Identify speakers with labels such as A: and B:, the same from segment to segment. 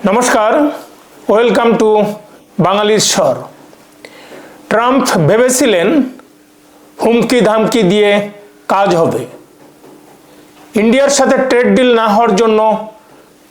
A: নমস্কার, welcome to বাঙালির স্বর। ট্রাম্প ভেবেছিলেন হুমকি ধামকি দিয়ে কাজ হবে। ইন্ডিয়ার সাথে ট্রেড ডিল না হওয়ার জন্য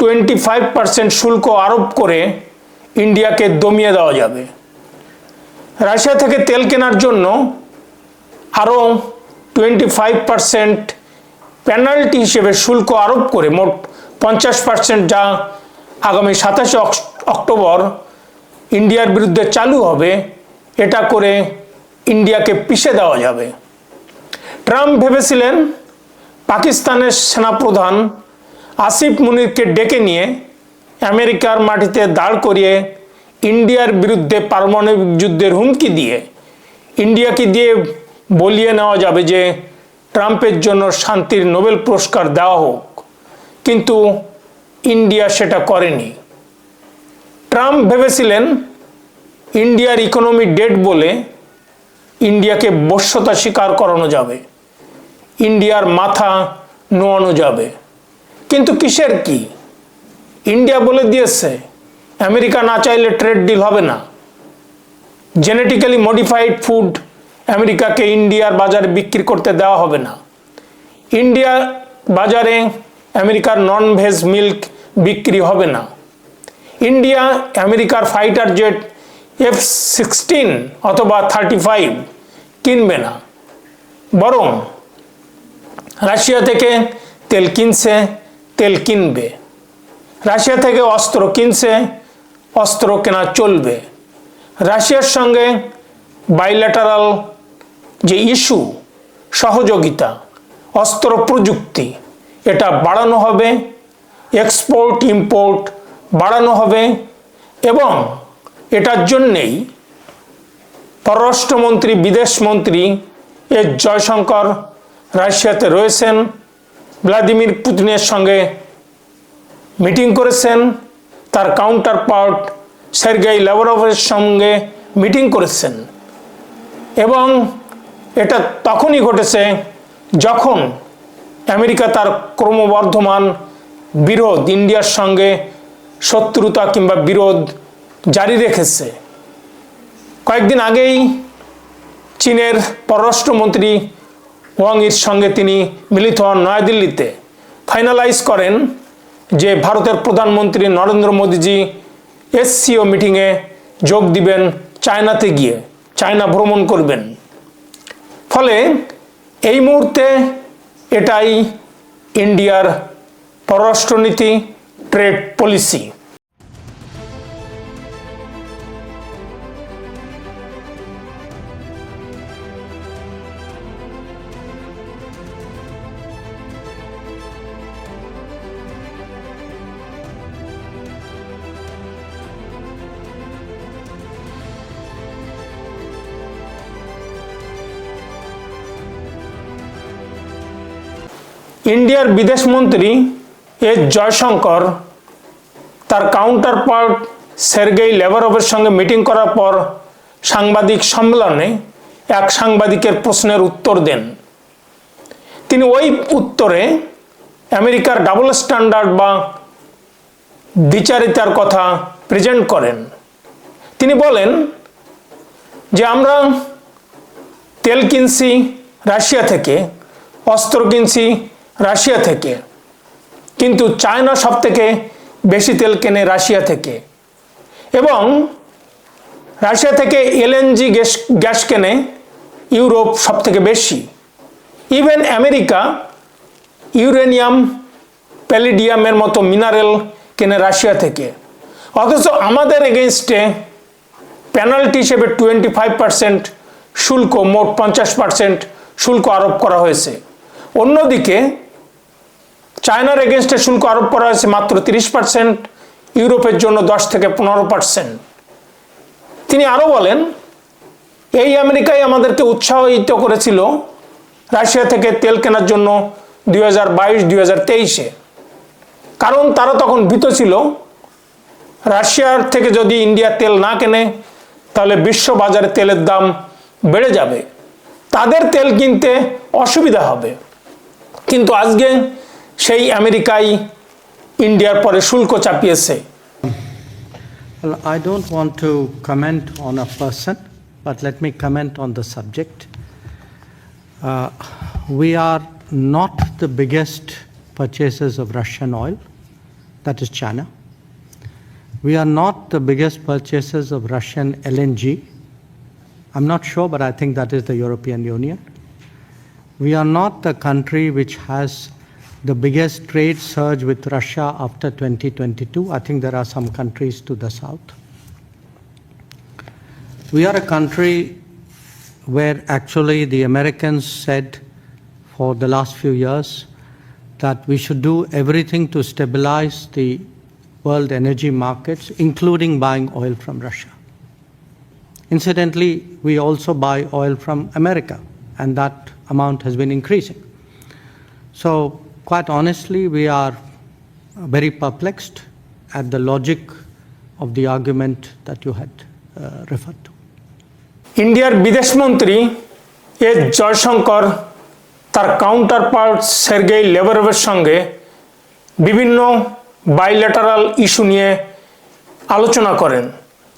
A: 25% শুল্ক আরোপ করে ইন্ডিয়াকে দমিয়ে দেওয়া যাবে। রাশিয়া থেকে তেল কেনার জন্য আরও 25% পেনাল্টি হিসেবে শুল্ক আরোপ করে মোট 50%, যা আগামী 27 অক্টোবর ইন্ডিয়ার বিরুদ্ধে চালু হবে, এটা করে ইন্ডিয়াকে পিষে দেওয়া যাবে। ট্রাম্প ভেবেছিলেন পাকিস্তানের সেনাপ্রধান আসিফ মুনিরকে ডেকে নিয়ে আমেরিকার মাটিতে দাঁড় করিয়ে ইন্ডিয়ার বিরুদ্ধে পারমাণবিক যুদ্ধের হুমকি দিয়ে ইন্ডিয়াকে দিয়ে বলিয়ে নেওয়া যাবে যে ট্রাম্পের জন্য শান্তির নোবেল পুরস্কার দেওয়া হোক, কিন্তু ইন্ডিয়া সেটা করেনি। ট্রাম্প ভেবেছিলেন ইন্ডিয়ার ইকোনমি ডেড বলে ইন্ডিয়াকে বশ্যতা স্বীকার করানো যাবে, ইন্ডিয়ার মাথা নোয়ানো যাবে। কিন্তু কিসের কি? ইন্ডিয়া বলে দিয়েছে আমেরিকা না চাইলে ট্রেড ডিল হবে না। জেনেটিক্যালি মডিফাইড ফুড আমেরিকাকে ইন্ডিয়ার বাজারে বিক্রি করতে দেওয়া হবে না। ইন্ডিয়া বাজারে আমেরিকার নন ভেজ মিল্ক বিক্রি হবে না। ইন্ডিয়া আমেরিকার ফাইটার জেট F-16 অথবা 35 কিনবে না, বরং রাশিয়া থেকে তেল কিনছে, তেল কিনবে। রাশিয়া থেকে অস্ত্র কিনছে, অস্ত্র কেনা চলবে। রাশিয়ার সঙ্গে বাইল্যাটারাল যে ইস্যু, সহযোগিতা, অস্ত্র প্রযুক্তি, এটা বাড়ানো হবে, এক্সপোর্ট ইম্পোর্ট বাড়ানো হবে। এবং এটার জন্যেই পররাষ্ট্রমন্ত্রী, বিদেশমন্ত্রী এস জয়শঙ্কর রাশিয়াতে রয়েছেন, ভ্লাদিমির পুতিনের সঙ্গে মিটিং করেছেন, তার কাউন্টার পার্ট সার্গেই ল্যাভরভের সঙ্গে মিটিং করেছেন। এবং এটা তখনই ঘটেছে যখন আমেরিকা তার ক্রমবর্ধমান বিরোধ, ইন্ডিয়ার সঙ্গে শত্রুতা কিংবা বিরোধ জারি রেখেছে। কয়েকদিন আগেই চীনের পররাষ্ট্রমন্ত্রী ওয়াং ইর সঙ্গে তিনি মিলিত হন নয়াদিল্লিতে, ফাইনালাইজ করেন যে ভারতের প্রধানমন্ত্রী নরেন্দ্র মোদীজি SCO মিটিংয়ে যোগ দিবেন, চায়নাতে গিয়ে চায়না ভ্রমণ করবেন। ফলে এই মুহূর্তে এটাই ইন্ডিয়ার পররাষ্ট্রনীতি, ট্রেড পলিসি। ইন্ডিয়ার বিদেশমন্ত্রী এস জয়শঙ্কর তার কাউন্টার পার্ট সার্গেই ল্যাভরভের সঙ্গে মিটিং করার পর সাংবাদিক সম্মেলনে এক সাংবাদিকের প্রশ্নের উত্তর দেন। তিনি ওই উত্তরে আমেরিকার ডাবল স্ট্যান্ডার্ড বা দ্বিচারিতার কথা প্রেজেন্ট করেন। তিনি বলেন যে আমরা তেল কিনছি রাশিয়া থেকে, অস্ত্র কিনছি রাশিয়া থেকে, কিন্তু চায়না সব থেকে বেশি তেল কেনে রাশিয়া থেকে, এবং রাশিয়া থেকে LNG গ্যাস কেনে ইউরোপ সব থেকে বেশি। ইভেন আমেরিকা ইউরেনিয়াম, প্যালিডিয়ামের মতো মিনারেল কেনে রাশিয়া থেকে। অথচ আমাদের এগেনস্টে পেনাল্টি হিসেবে 25% শুল্ক, মোট 50% শুল্ক আরোপ করা হয়েছে। অন্যদিকে চায়নার এগেনস্টে শুল্ক আরোপ করা হয়েছে মাত্র 30%, ইউরোপের জন্য 10 থেকে 15%। তিনি আরও বলেন, এই আমেরিকাই আমাদেরকে উৎসাহিত করেছিল রাশিয়া থেকে তেল কেনার জন্য 2022-2023-এ, কারণ তারা তখন ভীত ছিল রাশিয়ার থেকে যদি ইন্ডিয়া তেল না কেনে তাহলে বিশ্ব বাজারে তেলের দাম বেড়ে যাবে, তাদের তেল কিনতে অসুবিধা হবে। কিন্তু আজকে সেই আমেরিকাই ইন্ডিয়ার পরে শুল্ক চাপিয়েছে,
B: Well, I don't want to comment on a person, but let me comment on the subject. We are not the biggest purchasers of Russian oil, that is China. We are not the biggest purchasers of Russian LNG. I'm not sure, but I think that is the European Union. We are not the country which has the biggest trade surge with Russia after 2022. I think there are some countries to the south. We are a country where actually the Americans said for the last few years that we should do everything to stabilize the world energy markets, including buying oil from Russia. Incidentally, we also buy oil from America, and that amount has been increasing. So, quite honestly, we are very perplexed at the logic of the argument that you had referred to.
A: ইন্ডিয়ার বিদেশমন্ত্রী S Jaishankar তার counterpart Sergei লেভরভের সঙ্গে বিভিন্ন bilateral issue নিয়ে আলোচনা করেন।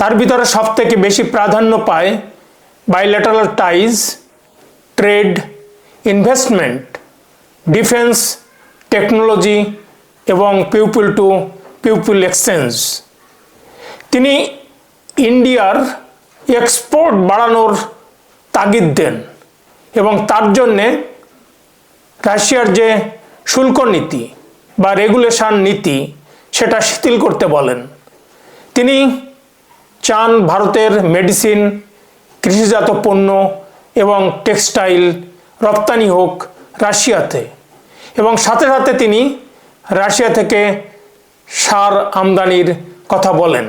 A: তার ভিতরে সবথেকে বেশি প্রাধান্য পায় bilateral ties, trade, investment, defence, technology এবং পিপল টু পিপল এক্সচেঞ্জ। তিনি ইন্ডিয়ার এক্সপোর্ট বাড়ানোর তাগিদ দেন এবং তার জন্যে রাশিয়ার যে শুল্ক নীতি বা রেগুলেশন নীতি সেটা শিথিল করতে বলেন। তিনি চান ভারতের মেডিসিন, কৃষিজাত পণ্য এবং টেক্সটাইল রপ্তানি হোক রাশিয়াতে, এবং সাথে সাথে তিনি রাশিয়া থেকে সার আমদানির কথা বলেন।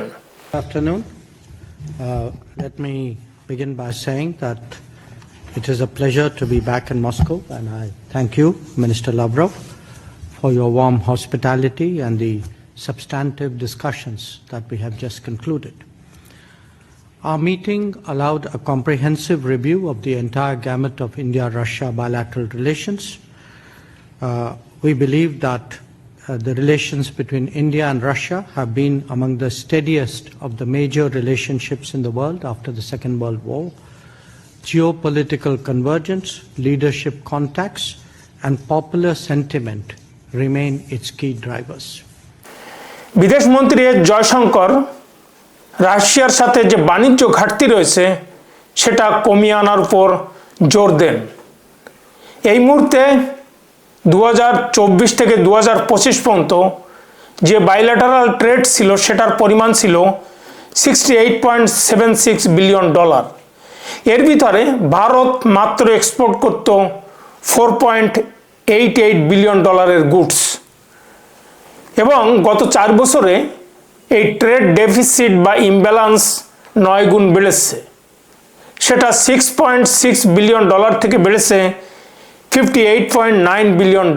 B: Afternoon. Let me begin by saying that it is a pleasure to be back in Moscow, and I thank you, Minister Lavrov, for your warm hospitality and the substantive discussions that we have just concluded. Our meeting allowed a comprehensive review of the entire gamut of India-Russia bilateral relations. We believe that the relations between India and Russia have been among the steadiest of the major relationships in the world after the Second World War. Geopolitical convergence, leadership contacts, and popular sentiment remain its key drivers.
A: বিদেশমন্ত্রী S Jaishankar রাশিয়ার সাথে যে বাণিজ্য ঘাটতি রয়েছে সেটা কমিয়ে আনার উপর জোর দেন। এই মুহূর্তে 2024 থেকে 2025 পর্যন্ত যে বাইল্যাটারাল ট্রেড ছিল সেটার পরিমাণ ছিল $68.76 বিলিয়ন। এর ভিতরে ভারত মাত্র এক্সপোর্ট করত $4.88 বিলিয়ন গুডস, এবং গত 4 বছরে এই ট্রেড ডেফিসিট বা ইমব্যালেন্স 9 গুণ বেড়েছে। সেটা $6.6 বিলিয়ন থেকে বেড়েছে $58.9 বিলিয়ন।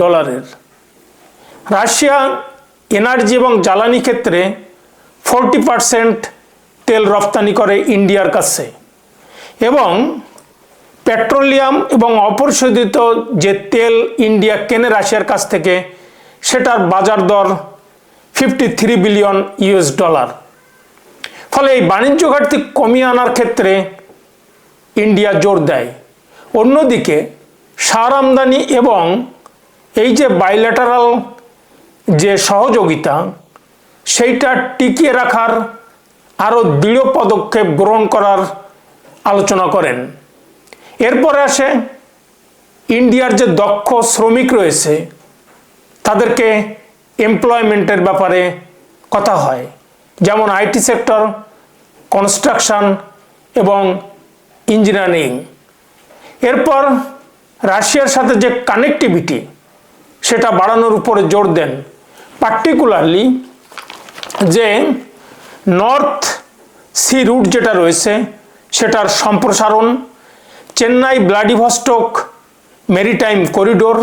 A: রাশিয়া এনার্জি এবং জ্বালানি ক্ষেত্রে 40% তেল রপ্তানি করে ইন্ডিয়ার কাছে, এবং পেট্রোলিয়াম এবং অপরিশোধিত যে তেল ইন্ডিয়া কেনে রাশিয়ার কাছ থেকে সেটার বাজার দর $53 বিলিয়ন। ফলে এই বাণিজ্য ঘাটতি কমিয়ে আনার ক্ষেত্রে ইন্ডিয়া জোর দেয়। অন্যদিকে সার আমদানি এবং এই যে বাইল্যাটারাল যে সহযোগিতা সেইটা টিকিয়ে রাখার আরও দৃঢ় পদক্ষেপ গ্রহণ করার আলোচনা করেন। এরপরে আসে ইন্ডিয়ার যে দক্ষ শ্রমিক রয়েছে তাদেরকে এমপ্লয়মেন্টের ব্যাপারে কথা হয়, যেমন আইটি সেক্টর, কনস্ট্রাকশন এবং ইঞ্জিনিয়ারিং। এরপর রাশিয়ার সাথে যে কানেক্টিভিটি সেটা বাড়ানোর উপরে জোর দেন, পার্টিকুলারলি যে নর্থ সি রুট যেটা রয়েছে সেটার সম্প্রসারণ, চেন্নাই ভ্লাদিভস্টক মেরিটাইম করিডোর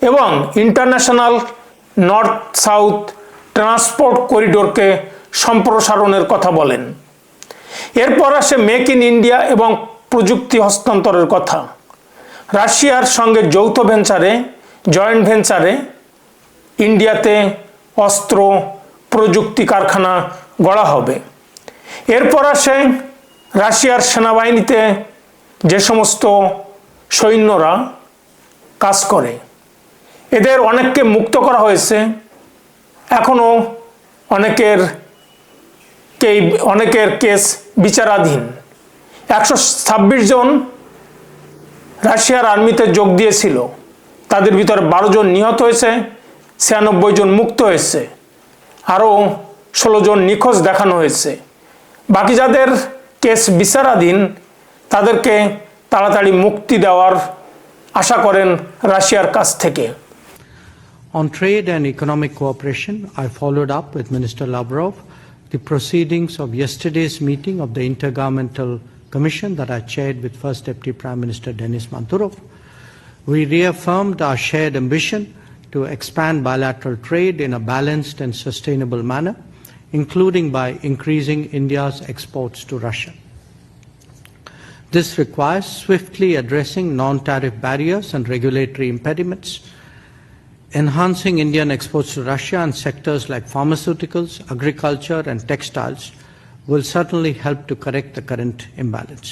A: এবং ইন্টারন্যাশনাল নর্থ সাউথ ট্রান্সপোর্ট করিডোরকে সম্প্রসারণের কথা বলেন। এরপর আসে মেক ইন ইন্ডিয়া এবং প্রযুক্তি হস্তান্তরের কথা। রাশিয়ার সঙ্গে যৌথ ভেঞ্চারে, জয়েন্ট ভেঞ্চারে ইন্ডিয়াতে অস্ত্র, প্রযুক্তি কারখানা গড়া হবে। এরপর আসে রাশিয়ার সেনাবাহিনীতে যে সমস্ত সৈন্যরা কাজ করে, এদের অনেককে মুক্ত করা হয়েছে। এখনও অনেকের কেস বিচারাধীন। 126 জন রাশিয়ার আর্মিতে যোগ দিয়েছিল, তাদের ভিতরে 12 জন নিহত হয়েছে, 96 জন মুক্ত হয়েছে, আরও 16 জন নিখোঁজ দেখানো হয়েছে। বাকি যাদের কেস বিচারাধীন তাদেরকে তাড়াতাড়ি মুক্তি দেওয়ার আশা করেন রাশিয়ার কাছ থেকে।
B: On trade and economic cooperation, I followed up with Minister Lavrov the proceedings of yesterday's meeting of the Intergovernmental Commission that I chaired with First Deputy Prime Minister Denis Manturov. We reaffirmed our shared ambition to expand bilateral trade in a balanced and sustainable manner, including by increasing India's exports to Russia. This requires swiftly addressing non-tariff barriers and regulatory impediments, enhancing Indian exports to Russia and sectors like pharmaceuticals, agriculture and textiles will certainly help to correct the current imbalance.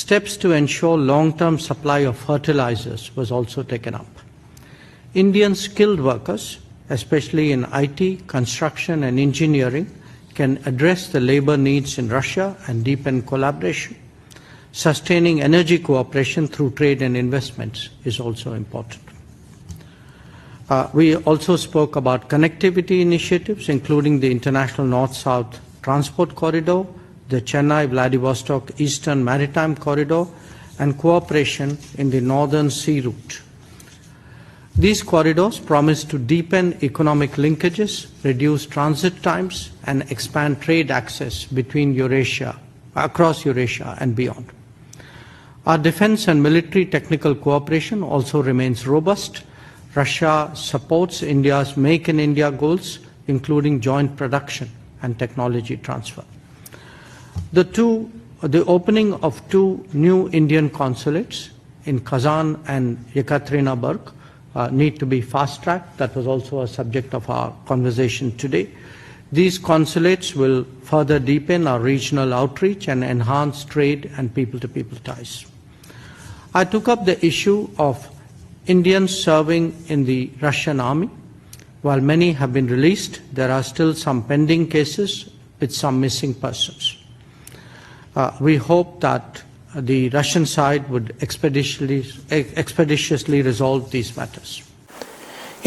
B: Steps to ensure long-term supply of fertilizers was also taken up. Indian skilled workers, especially in IT, construction and engineering, can address the labor needs in Russia and deepen collaboration. Sustaining energy cooperation through trade and investments is also important. We also spoke about connectivity initiatives, including the International North-South Transport Corridor, the Chennai-Vladivostok Eastern Maritime Corridor, and cooperation in the Northern Sea Route. These corridors promise to deepen economic linkages, reduce transit times, and expand trade access between across Eurasia and beyond. Our defense and military technical cooperation also remains robust. Russia supports India's Make in India goals, including joint production and technology transfer. The opening of 2 new Indian consulates in Kazan and Yekaterinburg need to be fast-tracked. That was also a subject of our conversation today. These consulates will further deepen our regional outreach and enhance trade and people-to-people ties. I took up the issue of Indians serving in the Russian army. While many have been released, there are still some pending cases with some missing persons. We hope that the Russian side would expeditiously resolve these matters.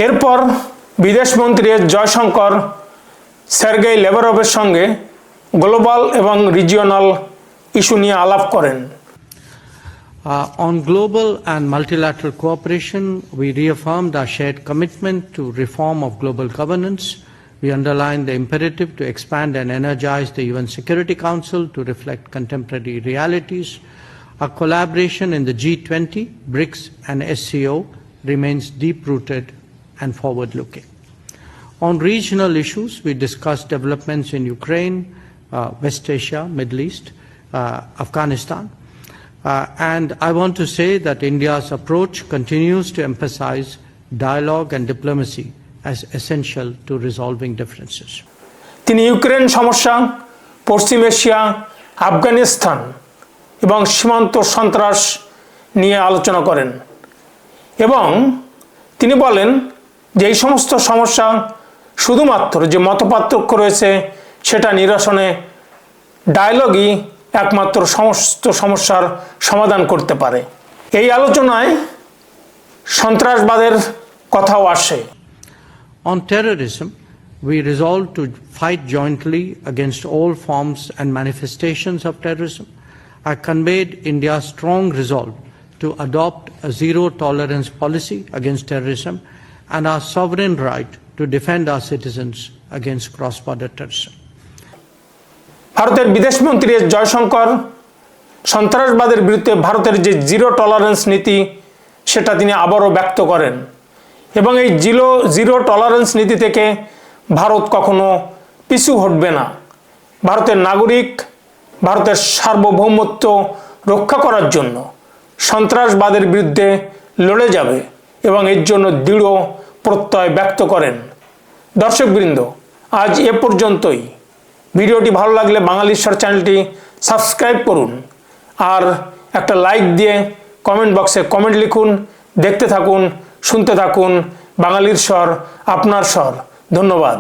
A: এরপর বিদেশমন্ত্রী Jaishankar Sergey লেভারভের সঙ্গে global এবং regional issue নিয়ে আলাপ করেন।
B: On global and multilateral cooperation, we reaffirmed our shared commitment to reform of global governance. We underlined the imperative to expand and energize the UN Security Council to reflect contemporary realities. Our collaboration in the G20, BRICS and SCO remains deep-rooted and forward-looking. On regional issues, we discussed developments in Ukraine, West Asia, Middle East, Afghanistan. And I want to say that India's approach continues to emphasize dialogue and diplomacy as essential to resolving differences.
A: তিনি Ukraine সমস্যা, পশ্চিম Asia, Afghanistan এবং সীমান্ত সন্ত্রাস নিয়ে আলোচনা করেন এবং তিনি বলেন যে এই সমস্ত সমস্যা শুধুমাত্র যে মতপার্থক্য রয়েছে সেটা নিরসনে ডায়ালগই একমাত্র সমস্ত সমস্যার সমাধান করতে পারে। এই আলোচনায় সন্ত্রাসবাদের কথাও আসে।
B: On terrorism, we resolved to fight jointly against all forms and manifestations of terrorism. I conveyed India's strong resolve to adopt a zero-tolerance policy against terrorism and our sovereign right to defend our citizens against cross-border terrorism.
A: ভারতের বিদেশমন্ত্রী জয়শঙ্কর সন্ত্রাসবাদের বিরুদ্ধে ভারতের যে zero tolerance নীতি সেটা তিনি আবারও ব্যক্ত করেন এবং এই জিরো টলারেন্স নীতি থেকে ভারত কখনো পিছু হটবে না। ভারতের নাগরিক ভারতের সার্বভৌমত্ব রক্ষা করার জন্য সন্ত্রাসবাদের বিরুদ্ধে লড়ে যাবে এবং এর জন্য দৃঢ় প্রত্যয় ব্যক্ত করেন। দর্শকবৃন্দ, আজ এ পর্যন্তই। ভিডিওটি ভালো লাগলে বাঙালির স্বর চ্যানেলটি সাবস্ক্রাইব করুন আর একটা লাইক দিয়ে কমেন্ট বক্সে কমেন্ট লিখুন। দেখতে থাকুন, শুনতে থাকুন বাঙালির স্বর, আপনার স্বর। ধন্যবাদ।